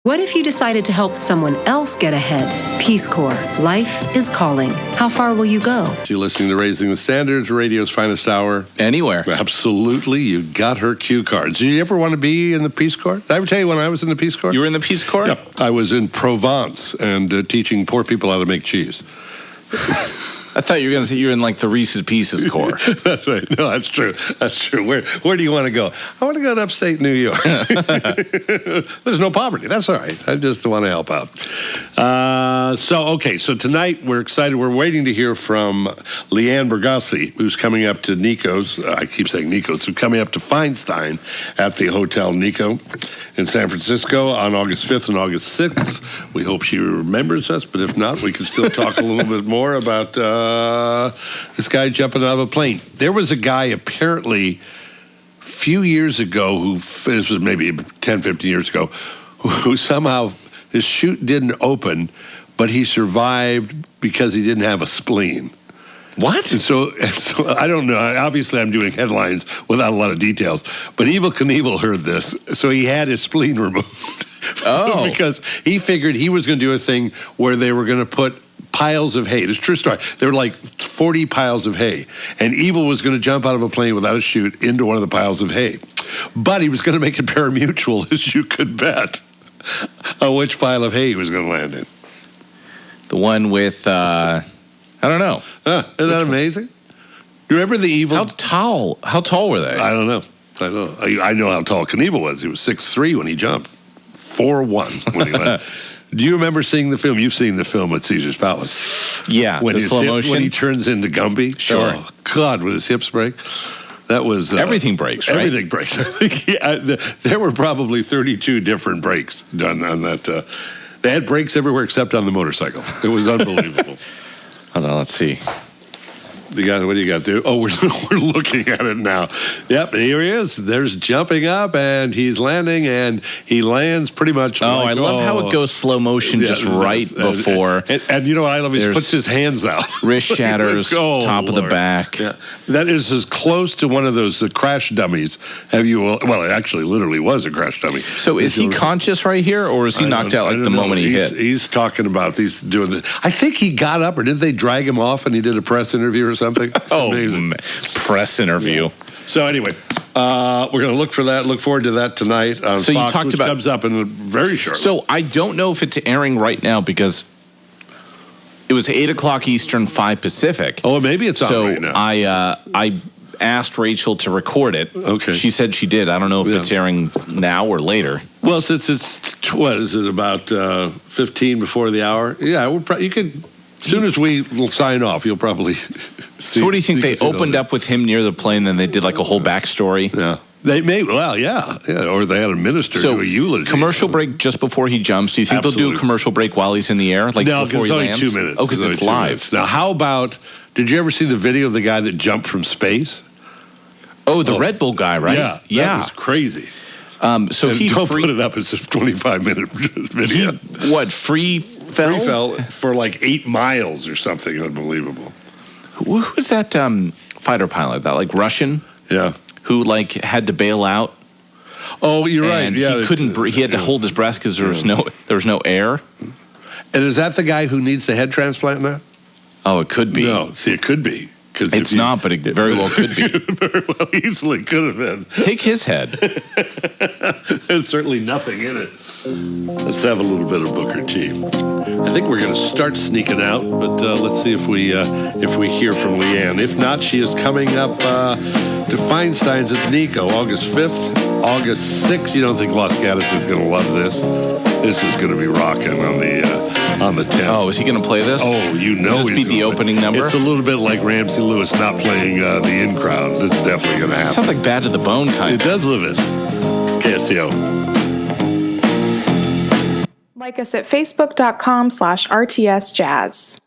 What if you decided to help someone else get ahead? Peace Corps. Life is calling. How far will you go? You're listening to Raising the Standards, radio's finest hour. Anywhere. Absolutely. You got her cue cards. Did you ever want to be in the Peace Corps? Did I ever tell you when I was in the Peace Corps? You were in the Peace Corps? Yeah. I was in Provence and teaching poor people how to make cheese. I thought you were going to say you were in like the Reese's Pieces Corps. That's right. No, that's true. That's true. Where do you want to go? I want to go to upstate New York. There's no poverty. That's all right. I just want to help out. So tonight we're excited. We're waiting to hear from Leanne Bergassi, who's coming up to Nico's. I keep saying Nico's. Who's coming up to Feinstein at the Hotel Nico in San Francisco on August 5th and August 6th. We hope she remembers us, but if not, we can still talk a little bit more about this guy jumping out of a plane. There was a guy apparently a few years ago who, this was maybe 10, 15 years ago, who somehow his chute didn't open, but he survived because he didn't have a spleen. What? And so I don't know. Obviously, I'm doing headlines without a lot of details. But Evel Knievel heard this, so he had his spleen removed. Oh. Because he figured he was going to do a thing where they were going to put piles of hay. This is a true story. There were like 40 piles of hay. And Evel was going to jump out of a plane without a chute into one of the piles of hay. But he was going to make it pari-mutuel, as you could bet, on which pile of hay he was going to land in. The one with, I don't know. Isn't that amazing? You remember the Evel? How tall were they? I don't know. I know how tall Knievel was. He was 6'3" when he jumped. 4'1" when he landed. Do you remember seeing the film? You've seen the film at Caesar's Palace. Yeah, when the slow motion. When he turns into Gumby. Sure. Oh, God, when his hips break. That was... everything breaks, right? Everything breaks. There were probably 32 different breaks done on that. They had breaks everywhere except on the motorcycle. It was unbelievable. Hold on, let's see. What do you got to do? Oh, we're looking at it now. Yep, here he is. There's jumping up, and he's landing, and he lands pretty much. I love how it goes slow motion just right before. And you know what I love? He puts his hands out. Wrist shatters, top of the back. Yeah, that is as close to one of those crash dummies. Well, it actually literally was a crash dummy. So is he conscious right here, or is he knocked out like the moment he hit? He's talking about he's doing this. I think he got up, or did they drag him off and he did a press interview or something? Oh, press interview. Yeah. So anyway, we're going to look forward to that tonight on so Fox, you talked which about, comes up in a very short. So I don't know if it's airing right now because it was 8 o'clock Eastern, 5 Pacific. Oh, maybe it's on right now. I asked Rachel to record it. Okay. She said she did. I don't know if it's airing now or later. Well, since it's, what is it, about 15 before the hour? Yeah, you could... As soon as we will sign off, you'll probably see. So what do you think? They opened up with him near the plane, then they did like a whole backstory? Yeah. They may, yeah. Or they had a minister do a eulogy. Commercial break just before he jumps. Do you think they'll do a commercial break while he's in the air? Like no, before he lands? Only 2 minutes. Oh, because it's live. Now, how about, did you ever see the video of the guy that jumped from space? Oh, the Red Bull guy, right? Yeah. That was crazy. So he don't put it up as a 25-minute video. Free fell? Free fell for like 8 miles or something. Unbelievable. Who was that fighter pilot? That like Russian? Yeah. Who like had to bail out? Oh, you're right. Yeah. He couldn't breathe. He had to hold his breath because there was no air. And is that the guy who needs the head transplant now? Oh, it could be. No, see, it could be. It's not, but it very well could be. Very well easily could have been. Take his head. There's certainly nothing in it. Let's have a little bit of Booker T. I think we're going to start sneaking out, but let's see if we hear from Leanne. If not, she is coming up to Feinstein's at Nico, August 5th, August 6th. You don't think Los Gatos is going to love this? This is going to be rocking on the 10th. Oh, is he going to play this? Oh, you know Will this be the opening number? It's a little bit like Ramsey Lewis not playing the in crowd. It's definitely going to happen. Sounds like Bad to the Bone kind of. It does live it. KSCO. Like us at facebook.com/RTSJazz.